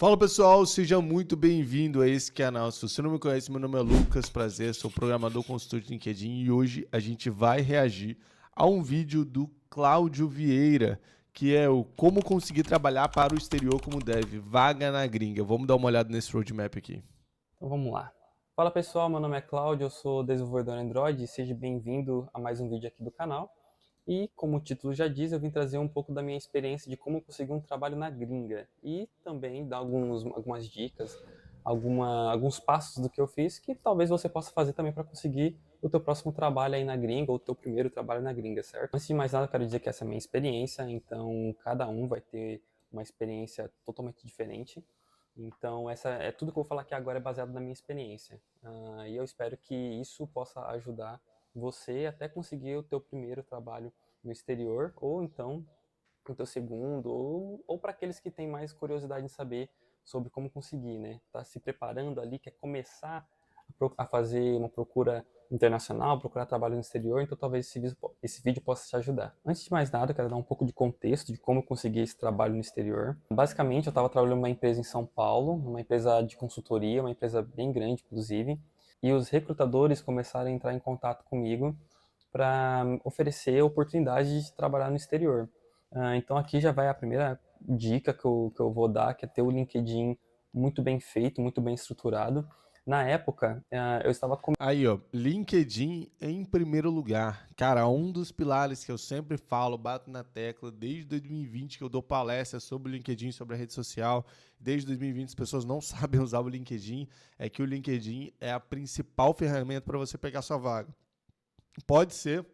Fala pessoal, seja muito bem-vindo a esse canal. Se você não me conhece, meu nome é Lucas, prazer, sou programador consultor de LinkedIn e hoje a gente vai reagir a um vídeo do Cláudio Vieira, que é o Como Conseguir Trabalhar para o Exterior como Dev, vaga na gringa. Vamos dar uma olhada nesse roadmap aqui. Então vamos lá. Fala pessoal, meu nome é Cláudio, eu sou desenvolvedor Android e seja bem-vindo a mais um vídeo aqui do canal. E como o título já diz, eu vim trazer um pouco da minha experiência de como conseguir um trabalho na gringa e também dar algumas dicas, alguns passos do que eu fiz que talvez você possa fazer também para conseguir o teu próximo trabalho aí na gringa ou o teu primeiro trabalho na gringa, certo? Antes de mais nada, eu quero dizer que essa é a minha experiência, então cada um vai ter uma experiência totalmente diferente. Então, essa é tudo que eu vou falar aqui agora é baseado na minha experiência. E eu espero que isso possa ajudar você até conseguir o teu primeiro trabalho no exterior, ou então o teu segundo, ou para aqueles que têm mais curiosidade em saber sobre como conseguir, né? Tá se preparando ali, quer começar a fazer uma procura internacional, procurar trabalho no exterior, então talvez esse vídeo possa te ajudar. Antes de mais nada, eu quero dar um pouco de contexto de como eu consegui esse trabalho no exterior. Basicamente, eu estava trabalhando numa empresa em São Paulo, uma empresa de consultoria, uma empresa bem grande, inclusive, e os recrutadores começaram a entrar em contato comigo para oferecer oportunidade de trabalhar no exterior. Então aqui já vai a primeira dica que eu vou dar, que é ter o LinkedIn muito bem feito, muito bem estruturado. Na época, eu estava Aí, ó, LinkedIn em primeiro lugar. Cara, um dos pilares que eu sempre falo, bato na tecla, desde 2020 que eu dou palestra sobre o LinkedIn, sobre a rede social. Desde 2020 as pessoas não sabem usar o LinkedIn. É que o LinkedIn é a principal ferramenta para você pegar sua vaga. Pode ser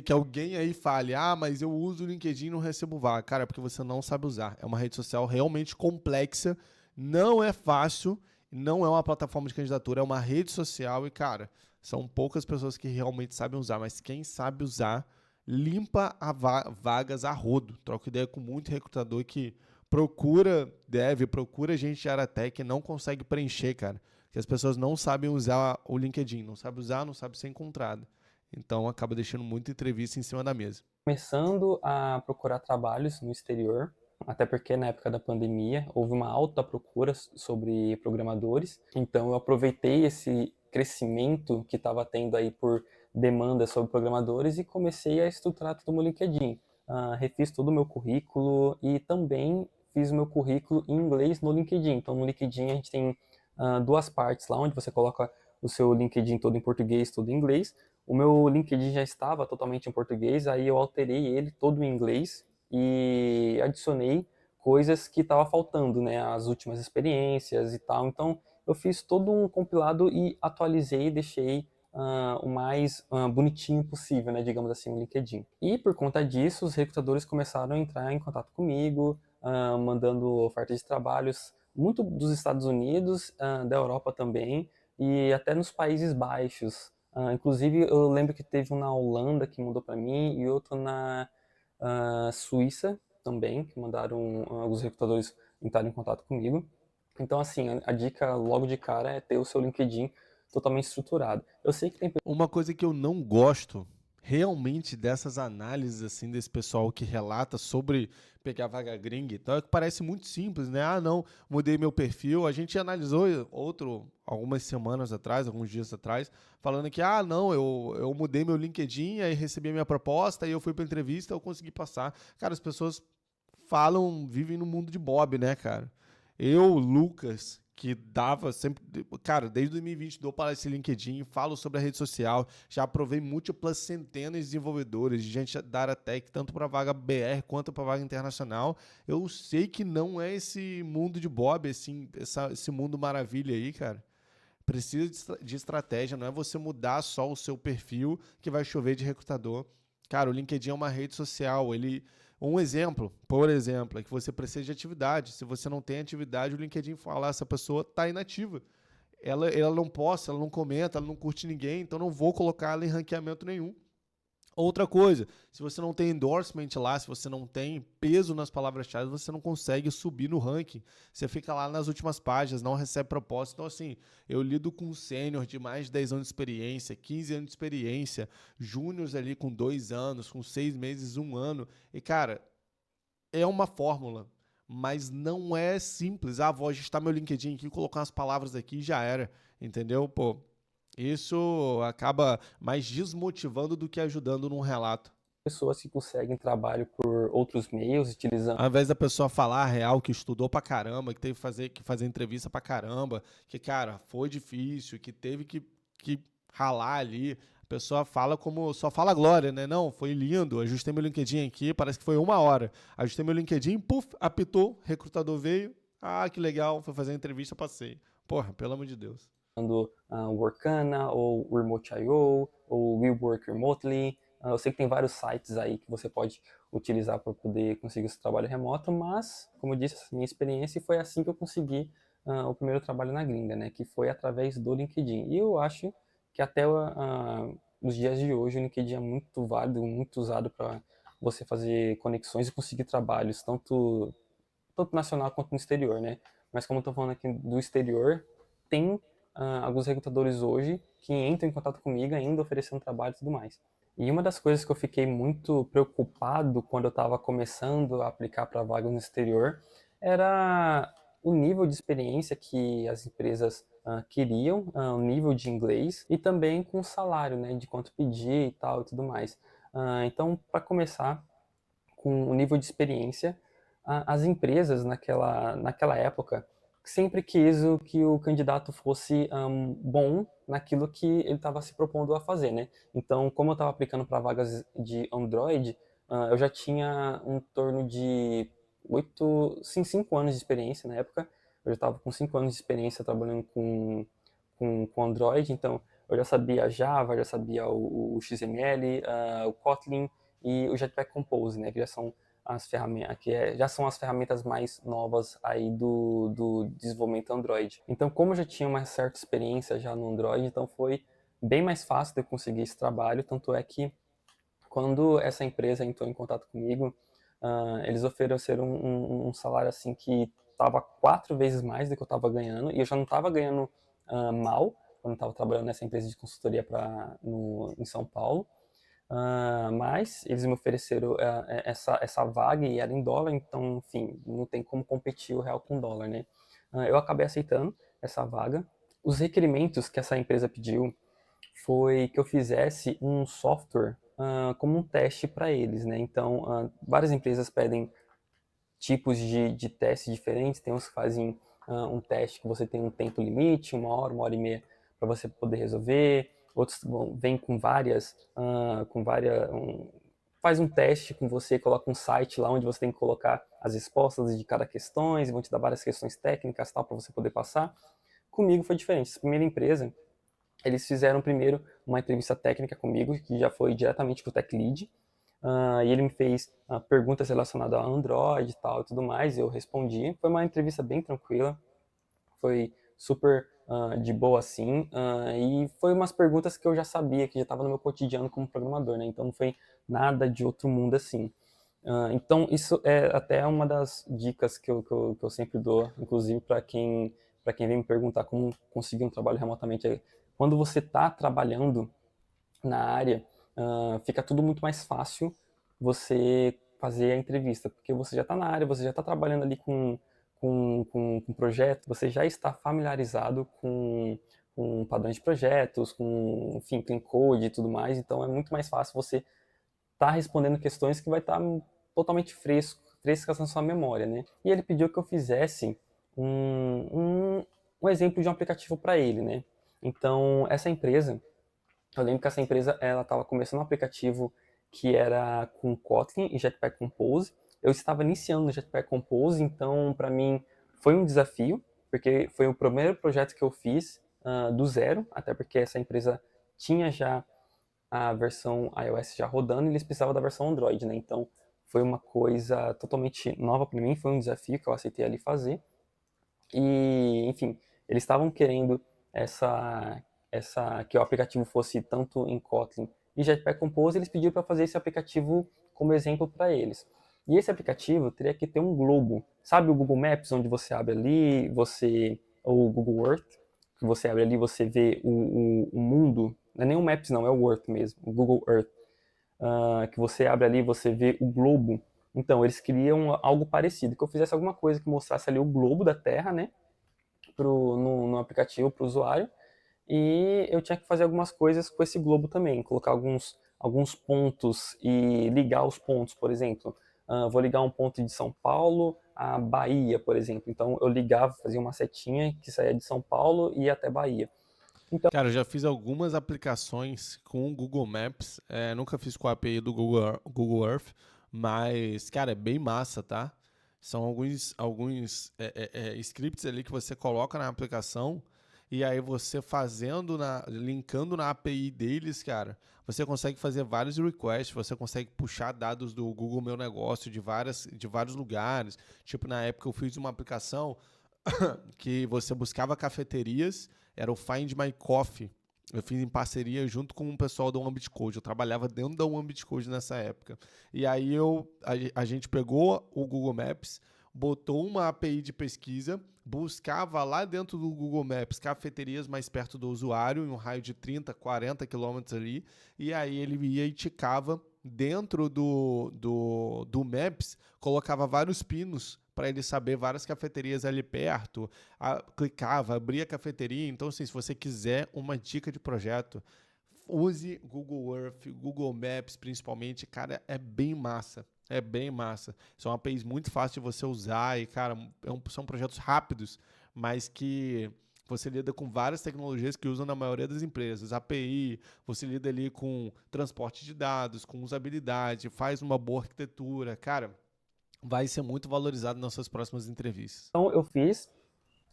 que alguém aí fale, mas eu uso o LinkedIn e não recebo vaga. Cara, é porque você não sabe usar. É uma rede social realmente complexa, não é fácil, não é uma plataforma de candidatura, é uma rede social e, cara, são poucas pessoas que realmente sabem usar, mas quem sabe usar limpa vagas a rodo. Troco ideia com muito recrutador que procura gente de área tech e não consegue preencher, cara. Porque as pessoas não sabem usar o LinkedIn, não sabem usar, não sabem ser encontrado. Então acaba deixando muita entrevista em cima da mesa. começando a procurar trabalhos no exterior, até porque na época da pandemia houve uma alta procura sobre programadores. Então eu aproveitei esse crescimento que estava tendo aí por demanda sobre programadores e comecei a estruturar todo o meu LinkedIn. Refiz todo o meu currículo e também fiz o meu currículo em inglês no LinkedIn. Então no LinkedIn a gente tem duas partes lá onde você coloca o seu LinkedIn todo em português, todo em inglês. O meu LinkedIn já estava totalmente em português, aí eu alterei ele todo em inglês e adicionei coisas que estava faltando, né, as últimas experiências e tal. Então eu fiz todo um compilado e atualizei e deixei o mais bonitinho possível, né, digamos assim, no LinkedIn. E por conta disso, os recrutadores começaram a entrar em contato comigo, mandando ofertas de trabalhos, muito dos Estados Unidos, da Europa também, e até nos Países Baixos. Inclusive, eu lembro que teve um na Holanda que mandou para mim e outro na Suíça também, que mandaram alguns recrutadores entrarem em contato comigo. Então, assim, a dica logo de cara é ter o seu LinkedIn totalmente estruturado. Eu sei que tem. Uma coisa que eu não gosto realmente dessas análises assim desse pessoal que relata sobre pegar vaga gringa, então é que parece muito simples, né? Não, mudei meu perfil. A gente analisou outro algumas semanas atrás, alguns dias atrás, falando que não, eu mudei meu LinkedIn, aí recebi a minha proposta, aí eu fui para entrevista, eu consegui passar. Cara, as pessoas vivem no mundo de Bob, né, cara? Eu, Lucas, que dava sempre. Cara, desde 2020 dou para esse LinkedIn, falo sobre a rede social, já aprovei múltiplas centenas de desenvolvedores, de gente da área tech, tanto para vaga BR quanto para vaga internacional. Eu sei que não é esse mundo de Bob, esse mundo maravilha aí, cara. Precisa de estratégia, não é você mudar só o seu perfil que vai chover de recrutador. Cara, o LinkedIn é uma rede social, um exemplo, por exemplo, é que você precisa de atividade. Se você não tem atividade, o LinkedIn fala, essa pessoa está inativa. Ela não posta, ela não comenta, ela não curte ninguém, então não vou colocar ela em ranqueamento nenhum. Outra coisa, se você não tem endorsement lá, se você não tem peso nas palavras-chave, você não consegue subir no ranking. Você fica lá nas últimas páginas, não recebe proposta. Então, assim, eu lido com sênior de mais de 10 anos de experiência, 15 anos de experiência, júniors ali com 2 anos, com 6 meses, 1 ano. E, cara, é uma fórmula. mas não é simples. Ah, vou ajustar meu LinkedIn aqui, colocar umas palavras aqui e já era, entendeu? Pô, isso acaba mais desmotivando do que ajudando num relato. Pessoas que conseguem trabalho por outros meios, utilizando Ao invés da pessoa falar a real, que estudou pra caramba, que teve que fazer entrevista pra caramba, que, cara, foi difícil, que teve que ralar ali. A pessoa fala como. Só fala glória, né? Não, foi lindo. Ajustei meu LinkedIn aqui, parece que foi 1 hora. Ajustei meu LinkedIn, puf, apitou, recrutador veio. Ah, que legal, foi fazer a entrevista, passei. Porra, pelo amor de Deus. Workana, ou Remote.io, ou We Work Remotely. Eu sei que tem vários sites aí que você pode utilizar para poder conseguir esse trabalho remoto, mas, como eu disse, essa minha experiência foi assim que eu consegui o primeiro trabalho na gringa, né? Que foi através do LinkedIn. E eu acho que até os dias de hoje o LinkedIn é muito válido, muito usado para você fazer conexões e conseguir trabalhos, tanto nacional quanto no exterior, né? Mas como eu estou falando aqui do exterior, tem alguns recrutadores hoje que entram em contato comigo ainda oferecendo trabalho e tudo mais. E uma das coisas que eu fiquei muito preocupado quando eu estava começando a aplicar para vagas no exterior era o nível de experiência que as empresas queriam, o nível de inglês e também com o salário, né, de quanto pedir e tal e tudo mais. Então, para começar, com o nível de experiência, as empresas naquela época sempre quis que o candidato fosse bom naquilo que ele estava se propondo a fazer, né? Então, como eu estava aplicando para vagas de Android, eu já tinha um torno de 5 anos de experiência na época. Eu já estava com 5 anos de experiência trabalhando com Android, então eu já sabia Java, já sabia o XML, o Kotlin, e o Jetpack Compose, né, que já são as ferramentas, já são as ferramentas mais novas aí do desenvolvimento Android. Então, como eu já tinha uma certa experiência já no Android, então foi bem mais fácil de eu conseguir esse trabalho, tanto é que quando essa empresa entrou em contato comigo, eles ofereceram um salário assim que estava 4 vezes mais do que eu estava ganhando, e eu já não estava ganhando mal quando estava trabalhando nessa empresa de consultoria em São Paulo. Mas eles me ofereceram essa vaga e era em dólar, então, enfim, não tem como competir o real com o dólar, né? Eu acabei aceitando essa vaga. Os requerimentos que essa empresa pediu foi que eu fizesse um software como um teste para eles, né? Então, várias empresas pedem tipos de testes diferentes. Tem uns que fazem um teste que você tem um tempo limite, 1 hora e meia, para você poder resolver. Outros vêm faz um teste com você, coloca um site lá onde você tem que colocar as respostas de cada questão, e vão te dar várias questões técnicas tal para você poder passar. Comigo foi diferente. Essa primeira empresa, eles fizeram primeiro uma entrevista técnica comigo, que já foi diretamente com o Tech Lead, e ele me fez perguntas relacionadas a Android e tal e tudo mais, e eu respondi. Foi uma entrevista bem tranquila, foi super de boa assim, e foi umas perguntas que eu já sabia, que já estava no meu cotidiano como programador, né? Então não foi nada de outro mundo assim. Então isso é até uma das dicas que eu sempre dou, inclusive para quem vem me perguntar como conseguir um trabalho remotamente. Quando você está trabalhando na área, fica tudo muito mais fácil você fazer a entrevista, porque você já está na área, você já está trabalhando ali com projeto, você já está familiarizado com padrões de projetos, enfim, clean code e tudo mais, então é muito mais fácil você estar respondendo questões que vai estar totalmente frescas na sua memória, né? E ele pediu que eu fizesse um exemplo de um aplicativo para ele, né? Então, essa empresa, eu lembro que essa empresa ela estava começando um aplicativo que era com Kotlin e Jetpack Compose. Eu estava iniciando no Jetpack Compose, então para mim foi um desafio, porque foi o primeiro projeto que eu fiz do zero, até porque essa empresa tinha já a versão iOS já rodando e eles precisavam da versão Android, né? Então foi uma coisa totalmente nova para mim, foi um desafio que eu aceitei ali fazer. E, enfim, eles estavam querendo que o aplicativo fosse tanto em Kotlin e Jetpack Compose, eles pediram para fazer esse aplicativo como exemplo para eles. E esse aplicativo teria que ter um globo. Sabe o Google Maps, onde você abre ali, ou o Google Earth, que você abre ali, você vê o mundo. Não é nem o Maps, não, é o Earth mesmo, o Google Earth. Que você abre ali, você vê o globo. Então, eles queriam algo parecido, que eu fizesse alguma coisa que mostrasse ali o globo da Terra, né, no aplicativo para o usuário, e eu tinha que fazer algumas coisas com esse globo também, colocar alguns pontos e ligar os pontos, por exemplo. Vou ligar um ponto de São Paulo à Bahia, por exemplo. Então eu ligava, fazia uma setinha que saía de São Paulo e ia até Bahia. Então, Cara, eu já fiz algumas aplicações com o Google Maps. Nunca fiz com a API do Google Earth, mas, cara, é bem massa, tá? São alguns scripts ali que você coloca na aplicação e aí você linkando na API deles, cara, você consegue fazer vários requests, você consegue puxar dados do Google Meu Negócio de vários lugares. Tipo, na época eu fiz uma aplicação que você buscava cafeterias, era o Find My Coffee. Eu fiz em parceria junto com o pessoal da One Code. Eu trabalhava dentro da One Code nessa época. E aí a gente pegou o Google Maps, botou uma API de pesquisa, buscava lá dentro do Google Maps cafeterias mais perto do usuário, em um raio de 30, 40 quilômetros ali, e aí ele ia e ticava dentro do Maps, colocava vários pinos para ele saber várias cafeterias ali perto, clicava, abria a cafeteria. Então, assim, se você quiser uma dica de projeto, use Google Earth, Google Maps principalmente, cara, é bem massa. É bem massa. São APIs muito fáceis de você usar e, cara, são projetos rápidos, mas que você lida com várias tecnologias que usam na maioria das empresas. API, você lida ali com transporte de dados, com usabilidade, faz uma boa arquitetura. Cara, vai ser muito valorizado nas suas próximas entrevistas. então eu fiz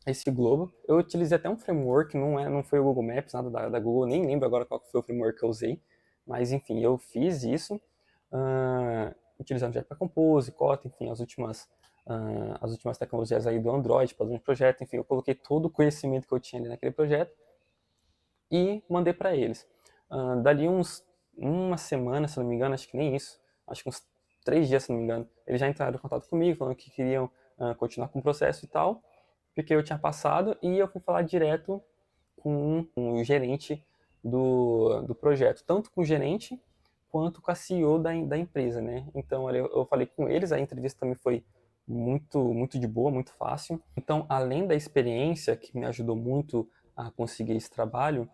esse globo. Eu utilizei até um framework, não foi o Google Maps, nada da Google, nem lembro agora qual foi o framework que eu usei, mas enfim, eu fiz isso utilizando Jetpack Compose, Kotlin, enfim, as últimas tecnologias aí do Android, padrão de projeto, enfim, eu coloquei todo o conhecimento que eu tinha ali naquele projeto e mandei para eles. Dali uma semana, se não me engano, acho que nem isso, acho que uns 3 dias, se não me engano, eles já entraram em contato comigo, falando que queriam continuar com o processo e tal, porque eu tinha passado, e eu fui falar direto com o gerente do projeto, tanto com o gerente quanto com a CEO da empresa, né? Então eu falei com eles, a entrevista também foi muito de boa, muito fácil. Então, além da experiência que me ajudou muito a conseguir esse trabalho,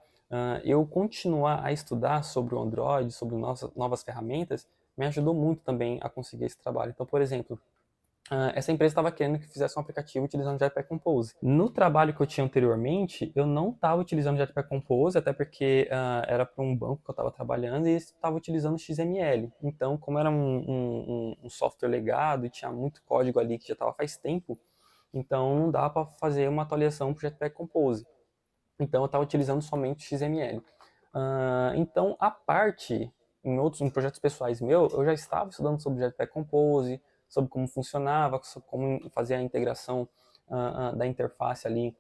eu continuar a estudar sobre o Android, sobre novas ferramentas, me ajudou muito também a conseguir esse trabalho. Então, por exemplo, essa empresa estava querendo que fizesse um aplicativo utilizando o Jetpack Compose. No trabalho que eu tinha anteriormente, eu não estava utilizando o Jetpack Compose, até porque era para um banco que eu estava trabalhando e estava utilizando XML. Então, como era um software legado e tinha muito código ali que já estava faz tempo, então não dá para fazer uma atualização para o Jetpack Compose. Então, eu estava utilizando somente o XML. Então, a parte, em projetos pessoais meus, eu já estava estudando sobre o Jetpack Compose, sobre como funcionava, sobre como fazer a integração da interface ali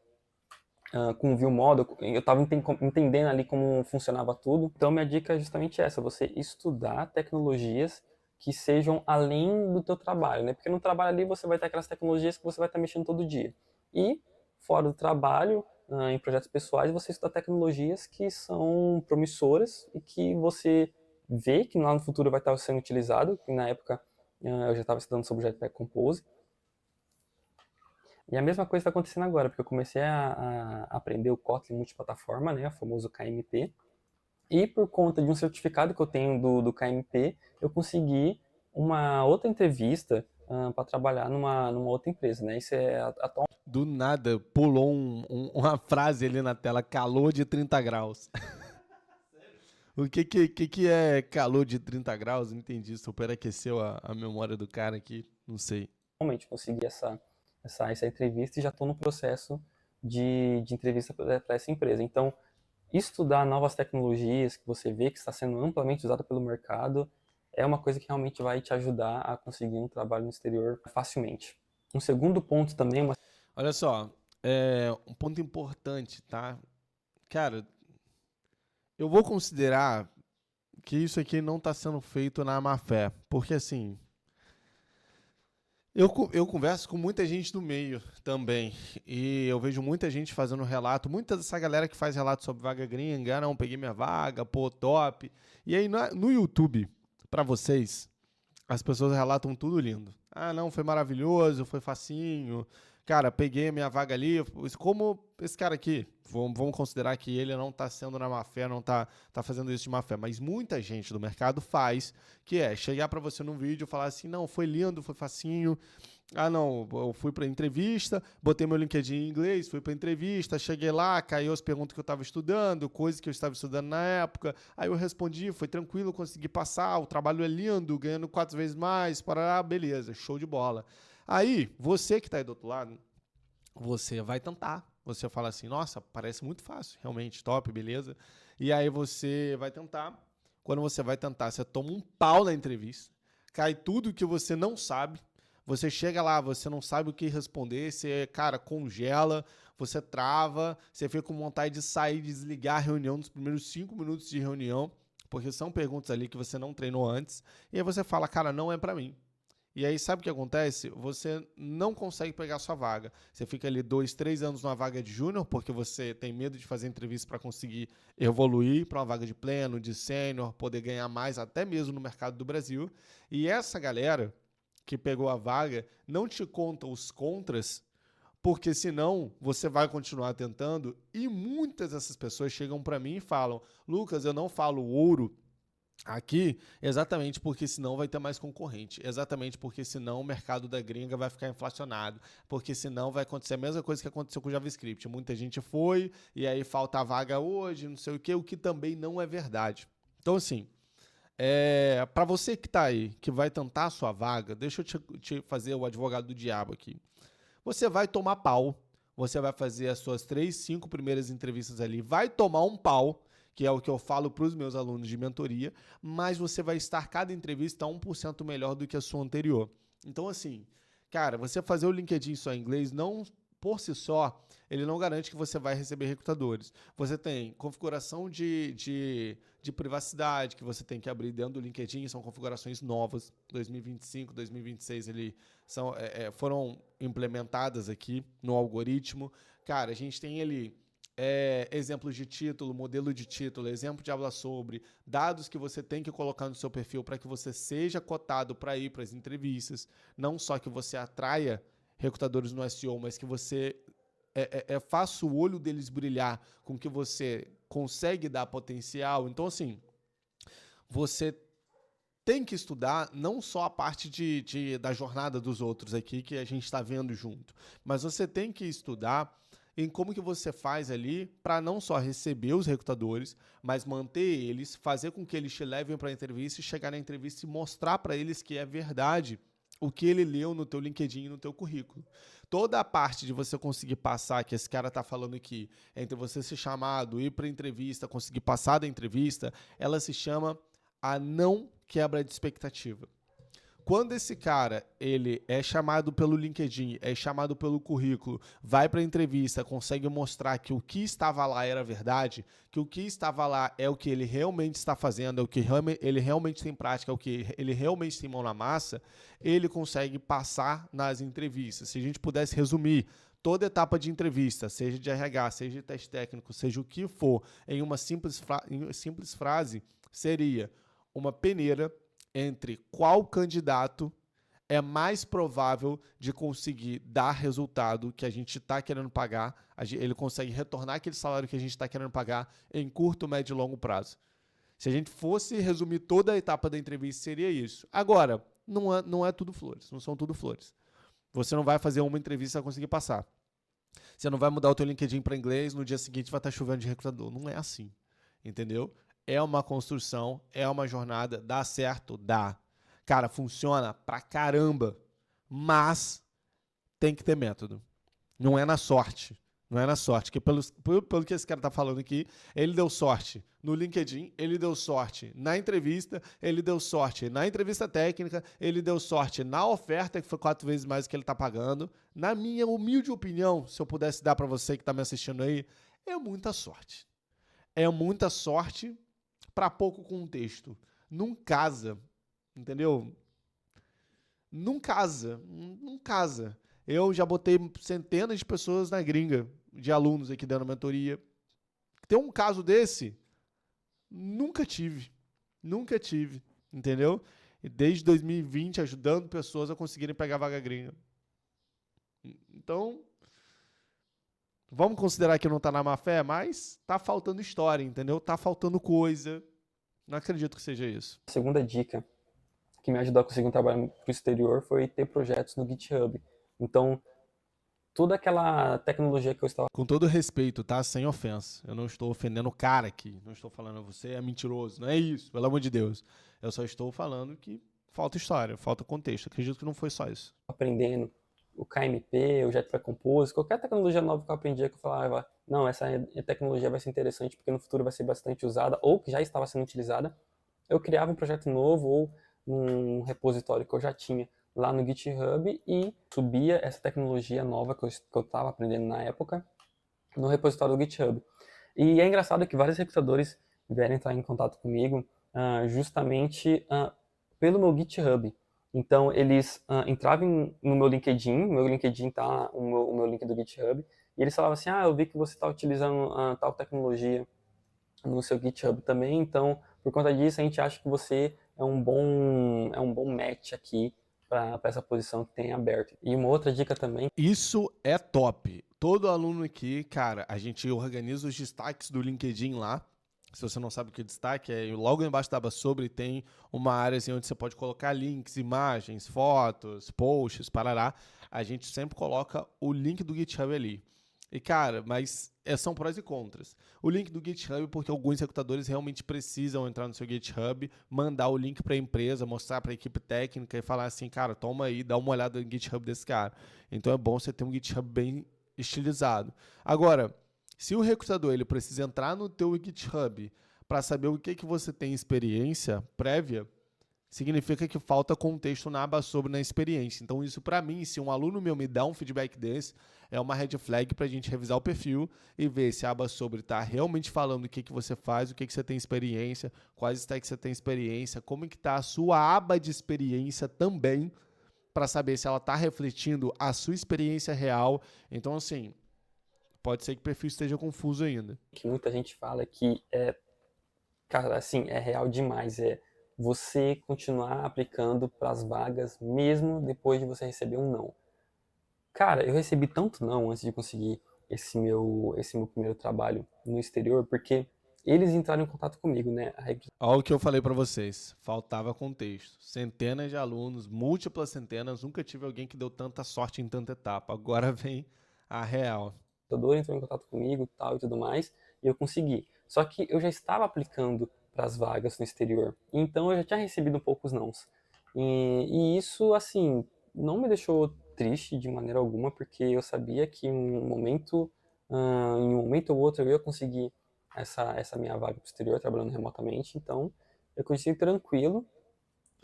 com o View Model. Eu estava entendendo ali como funcionava tudo. Então, minha dica é justamente essa: você estudar tecnologias que sejam além do teu trabalho, né? Porque no trabalho ali você vai ter aquelas tecnologias que você vai estar mexendo todo dia. E fora do trabalho, em projetos pessoais, você estuda tecnologias que são promissoras e que você vê que lá no futuro vai estar sendo utilizado, que na época eu já estava estudando sobre o Jetpack Compose. E a mesma coisa está acontecendo agora, porque eu comecei a aprender o Kotlin multiplataforma, né, o famoso KMP, e por conta de um certificado que eu tenho do KMP, eu consegui uma outra entrevista para trabalhar numa outra empresa, né? Isso é atual. Do nada, pulou uma frase ali na tela, calor de 30 graus. O que é calor de 30 graus? Não entendi, superaqueceu a memória do cara aqui, não sei. Realmente consegui essa entrevista e já estou no processo de entrevista para essa empresa. Então, estudar novas tecnologias que você vê que está sendo amplamente usada pelo mercado é uma coisa que realmente vai te ajudar a conseguir um trabalho no exterior facilmente. Um segundo ponto também, Olha só, um ponto importante, tá? Cara, eu vou considerar que isso aqui não está sendo feito na má fé, porque assim, eu converso com muita gente do meio também, e eu vejo muita gente fazendo relato, muita dessa galera que faz relato sobre vaga gringa, não, peguei minha vaga, pô, top. E aí no YouTube, para vocês, as pessoas relatam tudo lindo. Ah, não, foi maravilhoso, foi facinho. Cara, peguei a minha vaga ali. Como esse cara aqui, vamos considerar que ele não está sendo na má fé, não tá fazendo isso de má fé. Mas muita gente do mercado faz, que é chegar para você num vídeo e falar assim, não, foi lindo, foi facinho. Ah, não, eu fui para entrevista, botei meu LinkedIn em inglês, fui para entrevista, cheguei lá, caiu as perguntas que eu estava estudando, coisas que eu estava estudando na época. Aí eu respondi, foi tranquilo, consegui passar, o trabalho é lindo, ganhando 4 vezes mais, parará, beleza, show de bola. Aí, você que está aí do outro lado, você vai tentar. Você fala assim, nossa, parece muito fácil, realmente, top, beleza. E aí você vai tentar. Quando você vai tentar, você toma um pau na entrevista, cai tudo que você não sabe, você chega lá, você não sabe o que responder, você, cara, congela, você trava, você fica com vontade de sair, desligar a reunião nos primeiros 5 minutos de reunião, porque são perguntas ali que você não treinou antes, e aí você fala, cara, não é pra mim. E aí, sabe o que acontece? Você não consegue pegar a sua vaga. Você fica ali 2, 3 anos numa vaga de júnior, porque você tem medo de fazer entrevista para conseguir evoluir para uma vaga de pleno, de sênior, poder ganhar mais, até mesmo no mercado do Brasil. E essa galera que pegou a vaga não te conta os contras, porque senão você vai continuar tentando. E muitas dessas pessoas chegam para mim e falam, Lucas, eu não falo ouro aqui, exatamente porque senão vai ter mais concorrente, exatamente porque senão o mercado da gringa vai ficar inflacionado, porque senão vai acontecer a mesma coisa que aconteceu com o JavaScript. Muita gente foi e aí falta a vaga hoje, não sei o que também não é verdade. Então, assim, para você que está aí, que vai tentar a sua vaga, deixa eu te fazer o advogado do diabo aqui. Você vai tomar pau, você vai fazer as suas 3, 5 primeiras entrevistas ali, vai tomar um pau, que é o que eu falo para os meus alunos de mentoria, mas você vai estar cada entrevista 1% melhor do que a sua anterior. Então, assim, cara, você fazer o LinkedIn só em inglês, não por si só, ele não garante que você vai receber recrutadores. Você tem configuração de privacidade que você tem que abrir dentro do LinkedIn, são configurações novas, 2025, 2026, foram implementadas aqui no algoritmo. Cara, a gente tem ali exemplos de título, modelo de título, exemplo de aula sobre, dados que você tem que colocar no seu perfil para que você seja cotado para ir para as entrevistas, não só que você atraia recrutadores no SEO, mas que você faça o olho deles brilhar com que você consegue dar potencial. Então, assim, você tem que estudar não só a parte da jornada dos outros aqui, que a gente está vendo junto, mas você tem que estudar em como que você faz ali para não só receber os recrutadores, mas manter eles, fazer com que eles te levem para a entrevista e chegar na entrevista e mostrar para eles que é verdade o que ele leu no teu LinkedIn e no teu currículo. Toda a parte de você conseguir passar, que esse cara está falando aqui, entre você ser chamado, ir para a entrevista, conseguir passar da entrevista, ela se chama a não quebra de expectativa. Quando esse cara ele é chamado pelo LinkedIn, é chamado pelo currículo, vai para a entrevista, consegue mostrar que o que estava lá era verdade, que o que estava lá é o que ele realmente está fazendo, é o que ele realmente tem prática, é o que ele realmente tem mão na massa, ele consegue passar nas entrevistas. Se a gente pudesse resumir toda etapa de entrevista, seja de RH, seja de teste técnico, seja o que for, em uma simples frase, seria uma peneira entre qual candidato é mais provável de conseguir dar resultado que a gente está querendo pagar, ele consegue retornar aquele salário que a gente está querendo pagar em curto, médio e longo prazo. Se a gente fosse resumir toda a etapa da entrevista, seria isso. Agora, não é tudo flores, não são tudo flores. Você não vai fazer uma entrevista e conseguir passar. Você não vai mudar o teu LinkedIn para inglês, no dia seguinte vai estar chovendo de recrutador. Não é assim, entendeu? É uma construção, é uma jornada, dá certo? Dá. Cara, funciona pra caramba, mas tem que ter método. Não é na sorte. Não é na sorte. Que pelo que esse cara tá falando aqui, ele deu sorte no LinkedIn, ele deu sorte na entrevista, ele deu sorte na entrevista técnica, ele deu sorte na oferta, que foi 4 vezes mais do que ele tá pagando. Na minha humilde opinião, se eu pudesse dar para você que tá me assistindo aí, é muita sorte. É muita sorte para pouco contexto. Não casa, entendeu? Não casa, não casa. Eu já botei centenas de pessoas na gringa, de alunos aqui dando mentoria. Tem um caso desse? Nunca tive, entendeu? e desde 2020 ajudando pessoas a conseguirem pegar vaga gringa. Então, vamos considerar que não tá na má fé, mas tá faltando história, entendeu? Tá faltando coisa. Não acredito que seja isso. A segunda dica que me ajudou a conseguir um trabalho para o exterior foi ter projetos no GitHub. Então, toda aquela tecnologia que eu estava... Com todo respeito, tá? Sem ofensa. Eu não estou ofendendo o cara aqui. Não estou falando você é mentiroso. Não é isso, pelo amor de Deus. Eu só estou falando que falta história, falta contexto. Acredito que não foi só isso. Aprendendo o KMP, o Jetpack Compose, qualquer tecnologia nova que eu aprendia, que eu falava, não, essa tecnologia vai ser interessante porque no futuro vai ser bastante usada, ou que já estava sendo utilizada, eu criava um projeto novo ou num repositório que eu já tinha lá no GitHub e subia essa tecnologia nova que eu estava aprendendo na época no repositório do GitHub. E é engraçado que vários recrutadores vieram entrar em contato comigo justamente pelo meu GitHub. Então, eles entravam no meu LinkedIn tá o meu link do GitHub, e eles falavam assim, eu vi que você está utilizando tal tecnologia no seu GitHub também, então, por conta disso, a gente acha que você é um bom match aqui para essa posição que tem aberto. E uma outra dica também... Isso é top. Todo aluno aqui, cara, a gente organiza os destaques do LinkedIn lá. Se você não sabe o que é destaque, logo embaixo da aba sobre tem uma área assim, onde você pode colocar links, imagens, fotos, posts, parará. A gente sempre coloca o link do GitHub ali. E, cara, mas são prós e contras. O link do GitHub, porque alguns recrutadores realmente precisam entrar no seu GitHub, mandar o link para a empresa, mostrar para a equipe técnica e falar assim, cara, toma aí, dá uma olhada no GitHub desse cara. Então é bom você ter um GitHub bem estilizado. Agora, se o recrutador ele precisa entrar no teu GitHub para saber o que você tem experiência prévia, significa que falta contexto na aba sobre na experiência. Então, isso para mim, se um aluno meu me dá um feedback desse, é uma red flag para a gente revisar o perfil e ver se a aba sobre está realmente falando o que você faz, o que você tem experiência, quais stacks você tem experiência, como que está a sua aba de experiência também, para saber se ela está refletindo a sua experiência real. Então, assim, pode ser que o perfil esteja confuso ainda. Que muita gente fala que cara, assim, é real demais, você continuar aplicando para as vagas mesmo depois de você receber um não. Cara, eu recebi tanto não antes de conseguir esse meu primeiro trabalho no exterior, porque eles entraram em contato comigo, né? Olha o que eu falei para vocês, faltava contexto. Centenas de alunos, múltiplas centenas, nunca tive alguém que deu tanta sorte em tanta etapa. Agora vem a real. O recrutador entrou em contato comigo, tal e tudo mais, e eu consegui. Só que eu já estava aplicando para as vagas no exterior, então eu já tinha recebido um poucos nãos. E isso, assim, não me deixou triste de maneira alguma, porque eu sabia que em um momento ou outro eu ia conseguir essa minha vaga para o exterior, trabalhando remotamente, então eu consegui tranquilo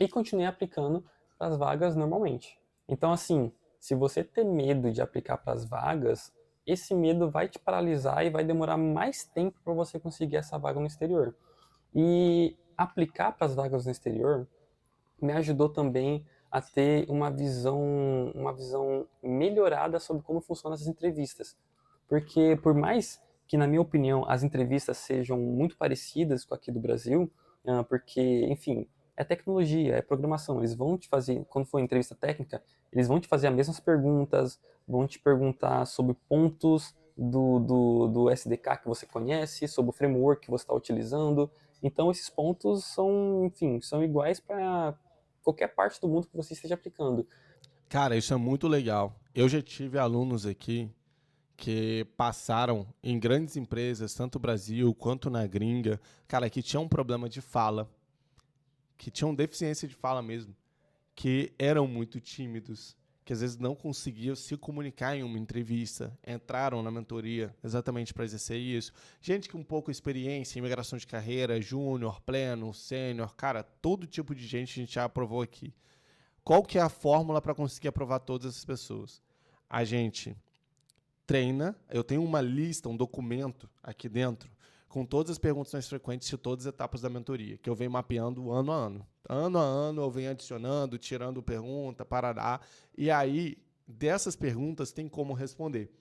e continuei aplicando para as vagas normalmente. Então, assim, se você ter medo de aplicar para as vagas, esse medo vai te paralisar e vai demorar mais tempo para você conseguir essa vaga no exterior. E aplicar para as vagas no exterior me ajudou também a ter uma visão melhorada sobre como funcionam essas entrevistas. Porque por mais que, na minha opinião, as entrevistas sejam muito parecidas com aqui do Brasil, porque, enfim, é tecnologia, é programação, eles vão te fazer, quando for entrevista técnica, eles vão te fazer as mesmas perguntas, vão te perguntar sobre pontos do SDK que você conhece, sobre o framework que você está utilizando. Então, esses pontos são, enfim, são iguais para qualquer parte do mundo que você esteja aplicando. Cara, isso é muito legal. Eu já tive alunos aqui que passaram em grandes empresas, tanto no Brasil quanto na gringa, cara, que tinham um problema de fala, que tinham deficiência de fala mesmo, que eram muito tímidos, que às vezes não conseguiam se comunicar em uma entrevista, entraram na mentoria exatamente para exercer isso. Gente com pouca experiência em migração de carreira, júnior, pleno, sênior, cara, todo tipo de gente a gente já aprovou aqui. Qual que é a fórmula para conseguir aprovar todas essas pessoas? A gente treina, eu tenho uma lista, um documento aqui dentro, com todas as perguntas mais frequentes de todas as etapas da mentoria, que eu venho mapeando ano a ano. Ano a ano eu venho adicionando, tirando pergunta, parará, e aí, dessas perguntas, tem como responder.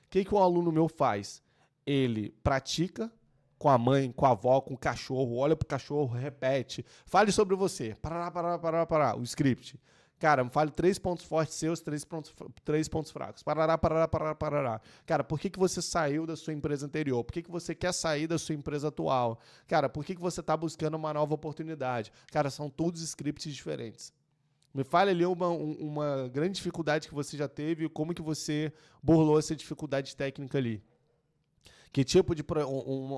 O que o aluno meu faz? Ele pratica, com a mãe, com a avó, com o cachorro, olha pro cachorro, repete. Fale sobre você. Parará, o script. Cara, me fale 3 pontos fortes seus, 3 pontos fracos. Parará. Cara, por que você saiu da sua empresa anterior? Por que você quer sair da sua empresa atual? Cara, por que você está buscando uma nova oportunidade? Cara, são todos scripts diferentes. Me fale ali uma grande dificuldade que você já teve e como que você burlou essa dificuldade técnica ali. Que tipo de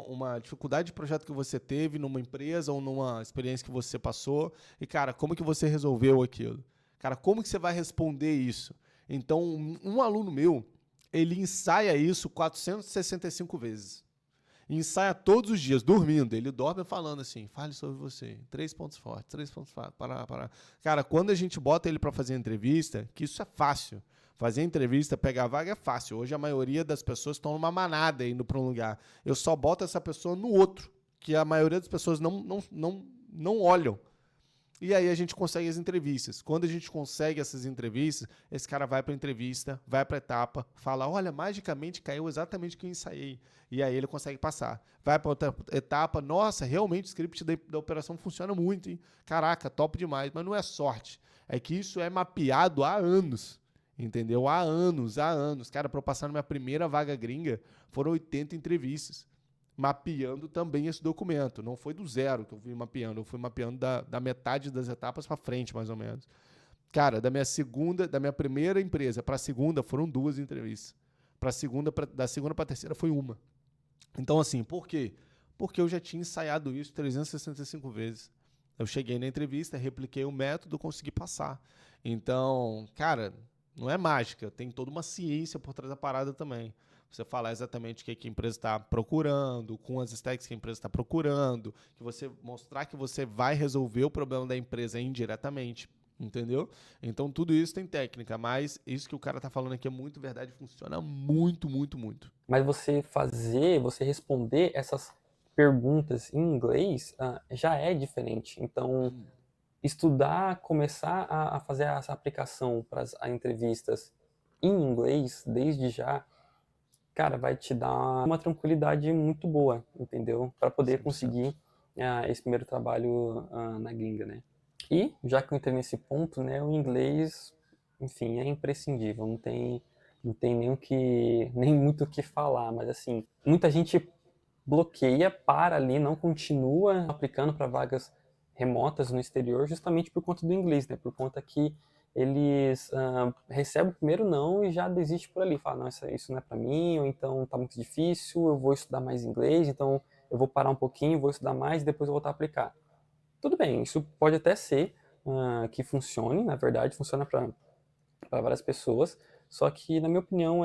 uma dificuldade de projeto que você teve numa empresa ou numa experiência que você passou e, cara, como que você resolveu aquilo? Cara, como que você vai responder isso? Então, um aluno meu, ele ensaia isso 465 vezes. Ensaia todos os dias, dormindo. Ele dorme falando assim, fale sobre você. 3 pontos fortes, 3 pontos fortes, parar. Cara, quando a gente bota ele para fazer entrevista, que isso é fácil. Fazer entrevista, pegar vaga é fácil. Hoje a maioria das pessoas estão numa manada indo para um lugar. Eu só boto essa pessoa no outro, que a maioria das pessoas não olham. E aí a gente consegue as entrevistas. Quando a gente consegue essas entrevistas, esse cara vai para a entrevista, vai para a etapa, fala, olha, magicamente caiu exatamente o que eu ensaiei. E aí ele consegue passar. Vai para outra etapa, nossa, realmente o script da operação funciona muito, hein? Caraca, top demais. Mas não é sorte. É que isso é mapeado há anos. Entendeu? Há anos. Cara, para eu passar na minha primeira vaga gringa, foram 80 entrevistas. Mapeando também esse documento. Não foi do zero que eu fui mapeando. Eu fui mapeando da metade das etapas para frente, mais ou menos. Cara, da minha primeira empresa para a segunda, foram 2 entrevistas. Da segunda para a terceira foi uma. Então, assim, por quê? Porque eu já tinha ensaiado isso 365 vezes. Eu cheguei na entrevista, repliquei o método, consegui passar. Então, cara, não é mágica. Tem toda uma ciência por trás da parada também. Você falar exatamente o que a empresa está procurando, com as stacks que a empresa está procurando, que você mostrar que você vai resolver o problema da empresa indiretamente, entendeu? Então, tudo isso tem técnica, mas isso que o cara está falando aqui é muito verdade, funciona muito. Mas você responder essas perguntas em inglês já é diferente. Então, estudar, começar a fazer essa aplicação para as entrevistas em inglês, desde já, cara, vai te dar uma tranquilidade muito boa, entendeu? Para poder 100%. conseguir esse primeiro trabalho na gringa, né? E, já que eu entrei nesse ponto, né, o inglês, enfim, é imprescindível, não tem nem muito o que falar, mas assim, muita gente bloqueia, para ali, não continua aplicando para vagas remotas no exterior justamente por conta do inglês, né? Por conta que eles recebem o primeiro não e já desiste por ali, fala, não, isso não é para mim, ou então tá muito difícil, eu vou estudar mais inglês, então eu vou parar um pouquinho, vou estudar mais e depois eu vou voltar a aplicar. Tudo bem, isso pode até ser que funcione, na verdade, funciona para várias pessoas, só que, na minha opinião,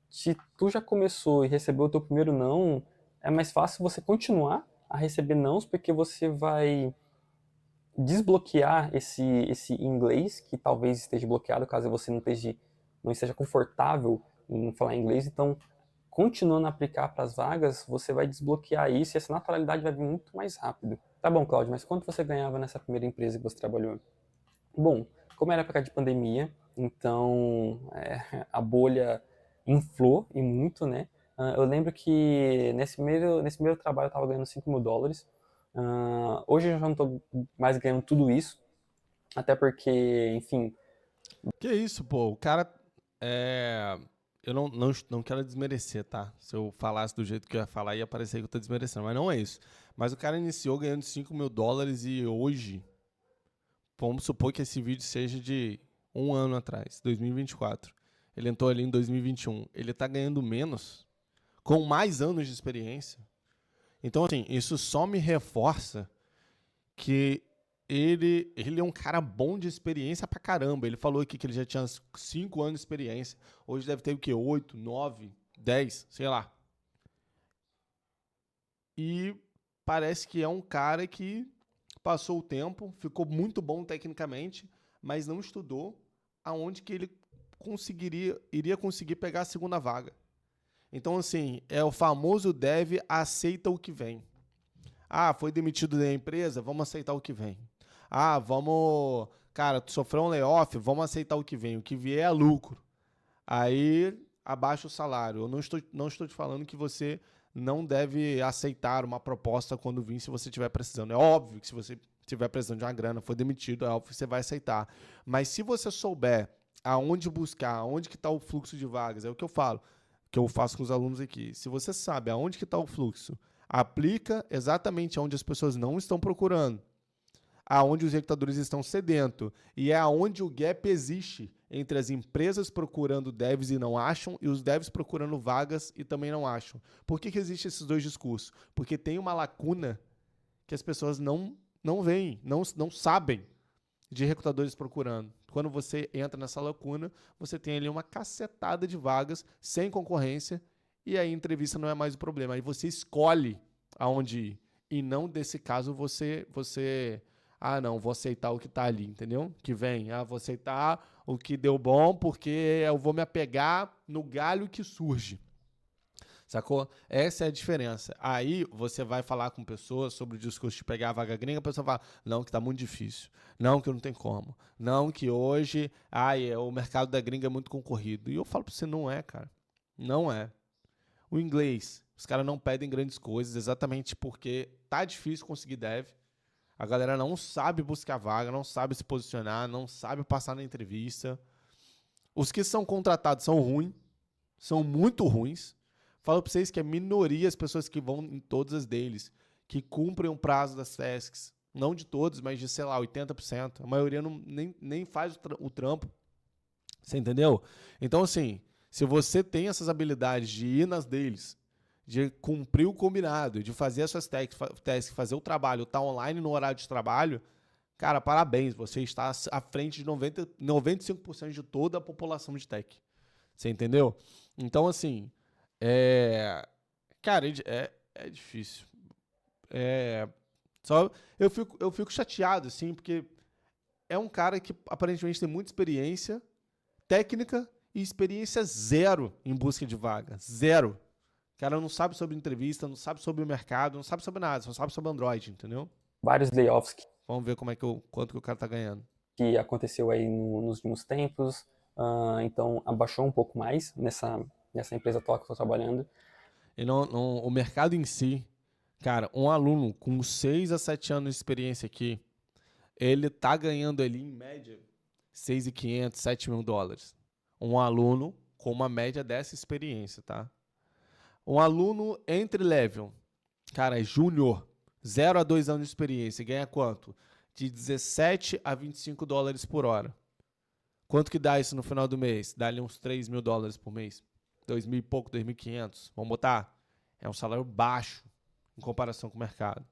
se tu já começou e recebeu o teu primeiro não, é mais fácil você continuar a receber nãos, porque você vai desbloquear esse inglês, que talvez esteja bloqueado caso você não esteja confortável em falar inglês. Então, continuando a aplicar para as vagas, você vai desbloquear isso e essa naturalidade vai vir muito mais rápido. Tá bom, Cláudio, mas quanto você ganhava nessa primeira empresa que você trabalhou? Bom, como era época de pandemia, então a bolha inflou e muito, né? Eu lembro que nesse primeiro trabalho eu estava ganhando $5.000. Hoje eu já não estou mais ganhando tudo isso, até porque, enfim. Que isso, pô. O cara. Eu não quero desmerecer, tá? Se eu falasse do jeito que eu ia falar, ia parecer que eu tô desmerecendo. Mas não é isso. Mas o cara iniciou ganhando $5.000 e hoje. Vamos supor que esse vídeo seja de 1 ano atrás, 2024. Ele entrou ali em 2021. Ele tá ganhando menos, com mais anos de experiência. Então, assim, isso só me reforça que ele é um cara bom de experiência pra caramba. Ele falou aqui que ele já tinha 5 anos de experiência. Hoje deve ter o quê? 8, 9, 10, sei lá. E parece que é um cara que passou o tempo, ficou muito bom tecnicamente, mas não estudou aonde que ele iria conseguir pegar a segunda vaga. Então, assim, é o famoso dev aceita o que vem. Ah, foi demitido da empresa? Vamos aceitar o que vem. Ah, cara, tu sofreu um layoff? Vamos aceitar o que vem. O que vier é lucro. Aí abaixa o salário. Eu não estou te falando que você não deve aceitar uma proposta quando vir, se você estiver precisando. É óbvio que se você estiver precisando de uma grana, for demitido, é óbvio que você vai aceitar. Mas se você souber aonde buscar, aonde que está o fluxo de vagas, é o que eu falo, que eu faço com os alunos aqui. Se você sabe aonde que está o fluxo, aplica exatamente onde as pessoas não estão procurando, aonde os recrutadores estão sedentos, e é aonde o gap existe entre as empresas procurando devs e não acham, e os devs procurando vagas e também não acham. Por que existem esses dois discursos? Porque tem uma lacuna que as pessoas não veem, não sabem de recrutadores procurando. Quando você entra nessa lacuna, você tem ali uma cacetada de vagas sem concorrência, e aí a entrevista não é mais o problema. Aí você escolhe aonde ir. E não, desse caso, você não, vou aceitar o que está ali, entendeu? Que vem, vou aceitar o que deu bom porque eu vou me apegar no galho que surge. Sacou? Essa é a diferença. Aí você vai falar com pessoas sobre o discurso de pegar a vaga gringa, a pessoa fala, não, que tá muito difícil. Não, que não tem como. Não, que hoje o mercado da gringa é muito concorrido. E eu falo pra você, não é, cara. Não é. O inglês, os caras não pedem grandes coisas exatamente porque tá difícil conseguir dev. A galera não sabe buscar vaga, não sabe se posicionar, não sabe passar na entrevista. Os que são contratados são ruins, são muito ruins. Falo para vocês que é minoria as pessoas que vão em todas as deles, que cumprem o prazo das tasks. Não de todos, mas de, sei lá, 80%. A maioria nem faz o trampo. Você entendeu? Então, assim, se você tem essas habilidades de ir nas deles, de cumprir o combinado, de fazer as suas tasks, fazer o trabalho, estar online no horário de trabalho, cara, parabéns, você está à frente de 95% de toda a população de tech. Você entendeu? Então, assim, cara, é difícil. Só eu fico chateado, assim, porque é um cara que aparentemente tem muita experiência técnica e experiência zero em busca de vaga. Zero. O cara não sabe sobre entrevista, não sabe sobre o mercado, não sabe sobre nada, só sabe sobre Android, entendeu? Vários layoffs Vamos ver quanto que o cara tá ganhando. que aconteceu aí nos últimos tempos, então abaixou um pouco mais nessa empresa atual que eu estou trabalhando. E o mercado em si, cara, um aluno com 6 a 7 anos de experiência aqui, ele tá ganhando ali, em média, 6.500, 7 mil dólares. Um aluno com uma média dessa experiência, tá? Um aluno entre level, cara, é júnior, 0 a 2 anos de experiência, ganha quanto? De 17 a 25 dólares por hora. Quanto que dá isso no final do mês? Dá ali uns 3 mil dólares por mês. 2.000 e pouco, 2.500. Vamos botar? É um salário baixo em comparação com o mercado.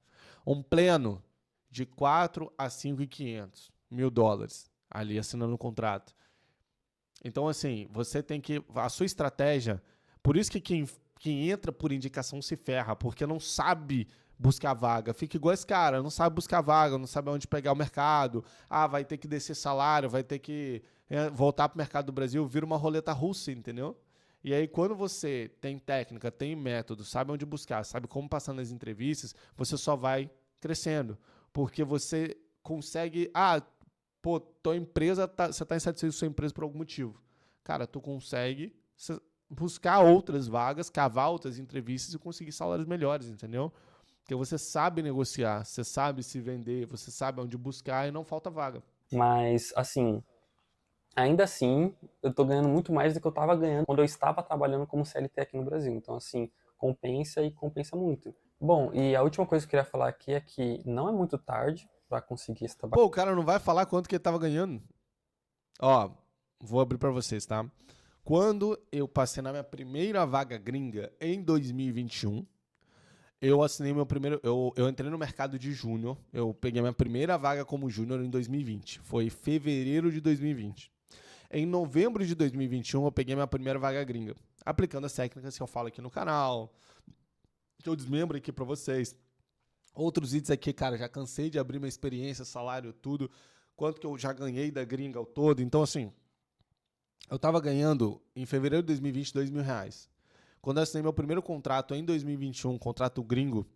Um pleno de 4 a 5.500 mil dólares ali assinando o contrato. Então, assim, você tem que... A sua estratégia... Por isso que quem entra por indicação se ferra, porque não sabe buscar vaga. Fica igual esse cara, não sabe buscar vaga, não sabe onde pegar o mercado. Vai ter que descer salário, vai ter que voltar para o mercado do Brasil, vira uma roleta russa, entendeu? E aí, quando você tem técnica, tem método, sabe onde buscar, sabe como passar nas entrevistas, você só vai crescendo. Porque você consegue... tua empresa, você está insatisfeito com sua empresa por algum motivo. Cara, tu consegue buscar outras vagas, cavar outras entrevistas e conseguir salários melhores, entendeu? Porque você sabe negociar, você sabe se vender, você sabe onde buscar e não falta vaga. Mas, assim, ainda assim, eu tô ganhando muito mais do que eu tava ganhando quando eu estava trabalhando como CLT aqui no Brasil. Então, assim, compensa e compensa muito. Bom, e a última coisa que eu queria falar aqui é que não é muito tarde para conseguir esse trabalho. Pô, o cara não vai falar quanto que ele tava ganhando? Ó, vou abrir para vocês, tá? Quando eu passei na minha primeira vaga gringa em 2021, eu assinei meu primeiro... Eu entrei no mercado de júnior, eu peguei a minha primeira vaga como júnior em 2020. Foi fevereiro de 2020. Em novembro de 2021, eu peguei minha primeira vaga gringa, aplicando as técnicas que eu falo aqui no canal, que eu desmembro aqui para vocês. Outros vídeos aqui, cara, já cansei de abrir minha experiência, salário, tudo, quanto que eu já ganhei da gringa ao todo. Então, assim, eu tava ganhando, em fevereiro de 2020, R$2.000. Quando eu assinei meu primeiro contrato em 2021, contrato gringo,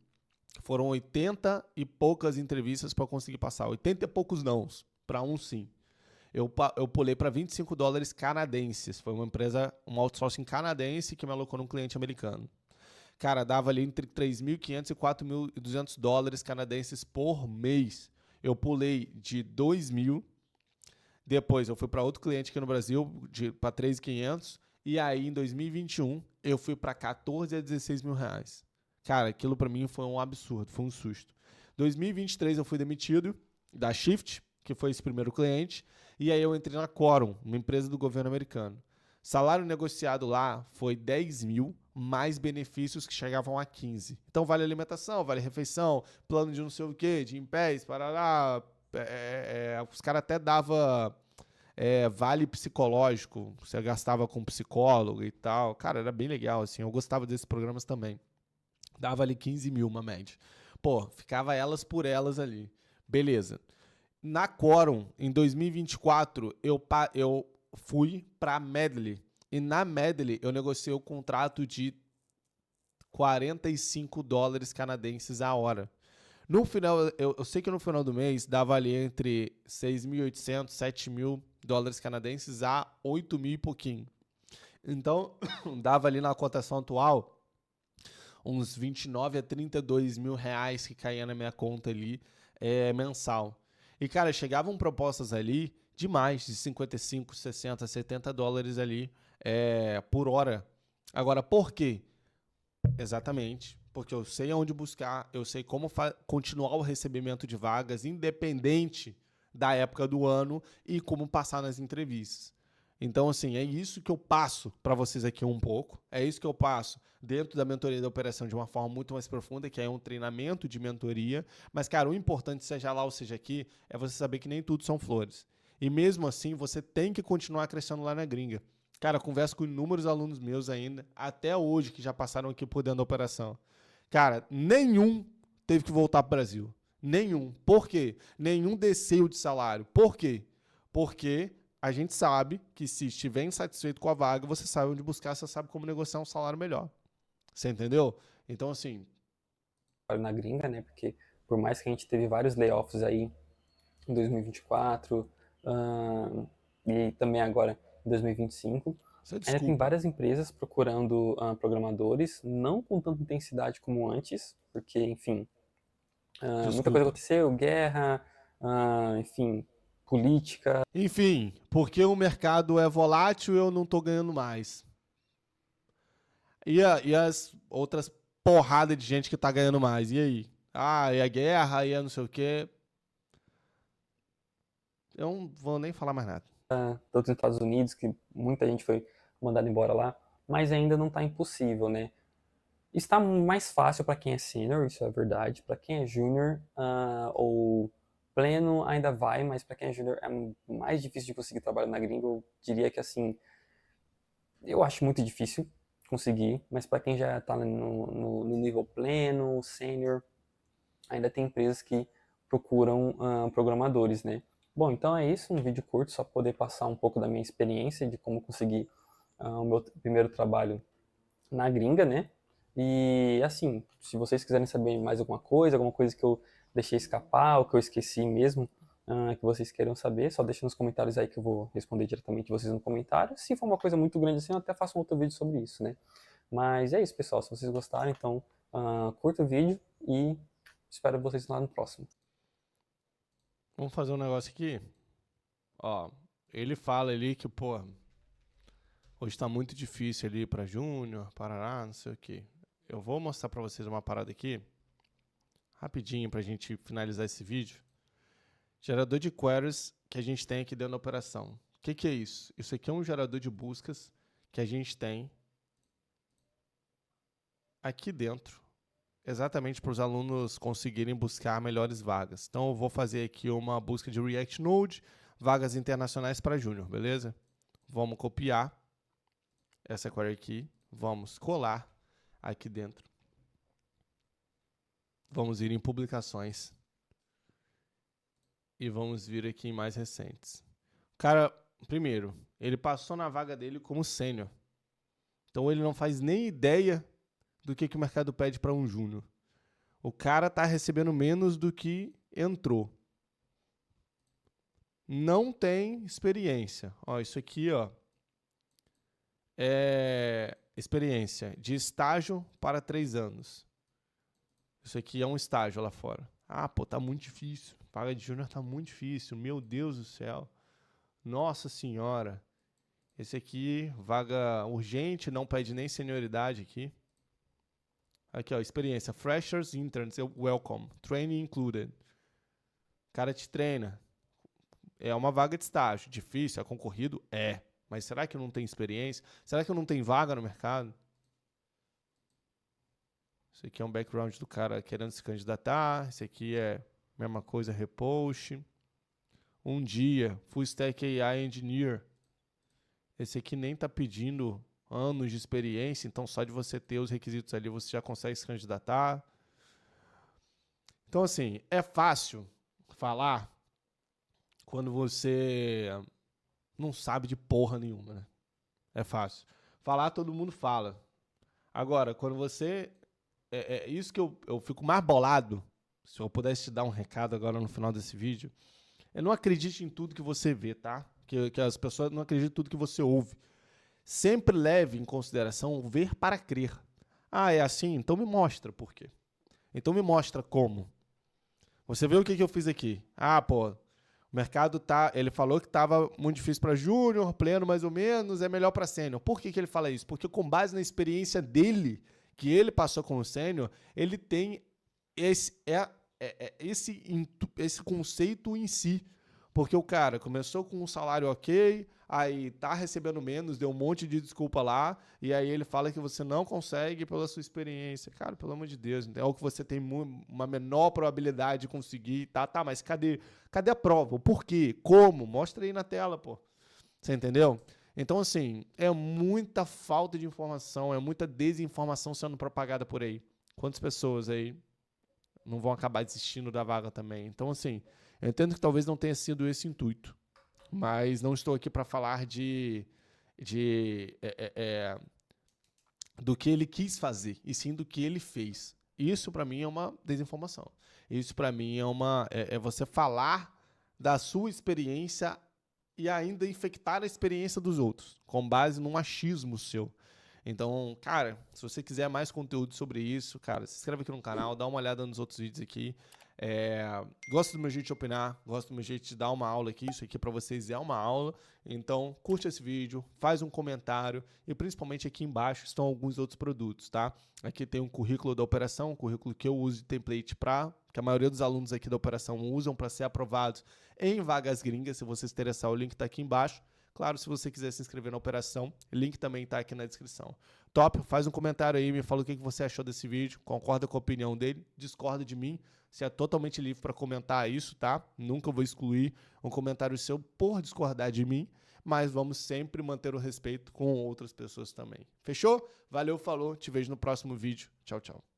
foram 80 e poucas entrevistas para conseguir passar. 80 e poucos nãos, para um sim. eu pulei para $25 canadenses. Foi uma empresa, um outsourcing canadense que me alocou num cliente americano. Cara, dava ali entre $3.500 e $4.200 canadenses por mês. Eu pulei de 2.000. Depois eu fui para outro cliente aqui no Brasil, para 3.500. E aí, em 2021, eu fui para 14 a 16 mil reais. Cara, aquilo para mim foi um absurdo, foi um susto. 2023 eu fui demitido da Shift, que foi esse primeiro cliente. E aí eu entrei na Quorum, uma empresa do governo americano. Salário negociado lá foi 10 mil, mais benefícios que chegavam a 15. Então vale alimentação, vale refeição, plano de não sei o quê, de Gympass, parará. Os caras até davam vale psicológico, você gastava com psicólogo e tal. Cara, era bem legal, assim, eu gostava desses programas também. Dava ali 15 mil, uma média. Pô, ficava elas por elas ali. Beleza. Na Quorum, em 2024, eu fui para Medley. E na Medley, eu negociei o contrato de $45 canadenses a hora. No final, eu sei que no final do mês dava ali entre 6.800, $7.000 canadenses a 8 mil e pouquinho. Então, dava ali na cotação atual uns 29 a 32 mil reais que caía na minha conta ali mensal. E, cara, chegavam propostas ali de mais de 55, 60, $70 ali por hora. Agora, por quê? Exatamente, porque eu sei aonde buscar, eu sei como continuar o recebimento de vagas, independente da época do ano e como passar nas entrevistas. Então, assim, é isso que eu passo para vocês aqui um pouco, é isso que eu passo dentro da mentoria da operação de uma forma muito mais profunda, que é um treinamento de mentoria. Mas, cara, o importante, seja lá ou seja aqui, é você saber que nem tudo são flores. E mesmo assim, você tem que continuar crescendo lá na gringa. Cara, eu converso com inúmeros alunos meus ainda, até hoje, que já passaram aqui por dentro da operação. Cara, nenhum teve que voltar para o Brasil. Nenhum. Por quê? Nenhum desceu de salário. Por quê? Porque a gente sabe que se estiver insatisfeito com a vaga, você sabe onde buscar, você sabe como negociar um salário melhor. Você entendeu? Então, assim... Na gringa, né? Porque por mais que a gente teve vários layoffs aí em 2024 e também agora em 2025, ainda tem várias empresas procurando programadores, não com tanta intensidade como antes, porque, enfim, muita coisa aconteceu, guerra, enfim, política. Enfim, porque o mercado é volátil, eu não estou ganhando mais. E as outras porradas de gente que está ganhando mais? E aí? E a guerra, e a não sei o quê. Eu não vou nem falar mais nada. Tanto nos Estados Unidos, que muita gente foi mandada embora lá, mas ainda não está impossível, né? Está mais fácil para quem é sênior, isso é verdade. Para quem é júnior ou pleno ainda vai, mas para quem é júnior é mais difícil de conseguir trabalho na gringa. Eu diria que assim, eu acho muito difícil conseguir, mas para quem já está no nível pleno, sênior, ainda tem empresas que procuram programadores, né? Bom, então é isso, um vídeo curto, só poder passar um pouco da minha experiência de como conseguir o meu primeiro trabalho na gringa, né? E assim, se vocês quiserem saber mais alguma coisa que eu deixei escapar, ou que eu esqueci mesmo, que vocês queiram saber, só deixa nos comentários aí que eu vou responder diretamente vocês no comentário. Se for uma coisa muito grande assim, eu até faço um outro vídeo sobre isso, né? Mas é isso, pessoal. Se vocês gostaram, então curta o vídeo e espero vocês lá no próximo. Vamos fazer um negócio aqui. Ó, ele fala ali que, pô, hoje tá muito difícil ali pra júnior, parará, não sei o quê. Eu vou mostrar pra vocês uma parada aqui, rapidinho, pra gente finalizar esse vídeo. Gerador de queries que a gente tem aqui dentro da operação. O que é isso? Isso aqui é um gerador de buscas que a gente tem aqui dentro, exatamente para os alunos conseguirem buscar melhores vagas. Então, eu vou fazer aqui uma busca de React Node, vagas internacionais para júnior, beleza? Vamos copiar essa query aqui, vamos colar aqui dentro. Vamos ir em publicações e vamos vir aqui em mais recentes. O cara, primeiro, ele passou na vaga dele como sênior. Então, ele não faz nem ideia do que o mercado pede para um júnior. O cara está recebendo menos do que entrou. não tem experiência. Ó, isso aqui, ó, é experiência de estágio para 3 anos. Isso aqui é um estágio lá fora. Ah, pô, tá muito difícil. Vaga de júnior tá muito difícil. Meu Deus do céu. Nossa senhora. Esse aqui, vaga urgente, não pede nem senioridade aqui. Aqui, ó, experiência. Freshers, interns, welcome. Training included. O cara te treina. É uma vaga de estágio. Difícil, é concorrido? É. Mas será que eu não tenho experiência? Será que eu não tenho vaga no mercado? Isso aqui é um background do cara querendo se candidatar. Esse aqui é a mesma coisa, repost. Um dia, full stack AI engineer. Esse aqui nem está pedindo anos de experiência, então só de você ter os requisitos ali você já consegue se candidatar. Então, assim, é fácil falar quando você não sabe de porra nenhuma, né? É fácil. Falar, todo mundo fala. Agora, quando você... É isso que eu fico mais bolado, se eu pudesse te dar um recado agora no final desse vídeo, não acredite em tudo que você vê, tá? Que as pessoas não acreditam em tudo que você ouve. Sempre leve em consideração o ver para crer. Ah, é assim? Então me mostra por quê. Então me mostra como. Você vê o que eu fiz aqui. Ah, pô, o mercado tá... Ele falou que estava muito difícil para júnior, pleno mais ou menos, é melhor para sênior. Por que ele fala isso? Porque com base na experiência dele, que ele passou com o sênior, ele tem esse conceito em si. Porque o cara começou com um salário ok, aí tá recebendo menos, deu um monte de desculpa lá, e aí ele fala que você não consegue pela sua experiência. Cara, pelo amor de Deus, é o que você tem uma menor probabilidade de conseguir, tá, mas cadê a prova? O porquê? Como? Mostra aí na tela, pô. Você entendeu? Então, assim, é muita falta de informação, é muita desinformação sendo propagada por aí. Quantas pessoas aí não vão acabar desistindo da vaga também? Então, assim, eu entendo que talvez não tenha sido esse intuito, mas não estou aqui para falar do que ele quis fazer, e sim do que ele fez. Isso, para mim, é uma desinformação. Isso, para mim, é você falar da sua experiência e ainda infectar a experiência dos outros, com base num achismo seu. Então, cara, se você quiser mais conteúdo sobre isso, cara, se inscreve aqui no canal, dá uma olhada nos outros vídeos aqui. Gosto do meu jeito de opinar, gosto do meu jeito de dar uma aula aqui. Isso aqui para vocês é uma aula. Então, curte esse vídeo, faz um comentário e principalmente aqui embaixo estão alguns outros produtos, tá? Aqui tem um currículo da operação, um currículo que eu uso de template que a maioria dos alunos aqui da operação usam para ser aprovados em vagas gringas. Se você se interessar, o link está aqui embaixo. Claro, se você quiser se inscrever na operação, o link também está aqui na descrição. Top, faz um comentário aí, me fala o que você achou desse vídeo, concorda com a opinião dele, discorda de mim, você é totalmente livre para comentar isso, tá? Nunca vou excluir um comentário seu por discordar de mim, mas vamos sempre manter o respeito com outras pessoas também. Fechou? Valeu, falou, te vejo no próximo vídeo. Tchau, tchau.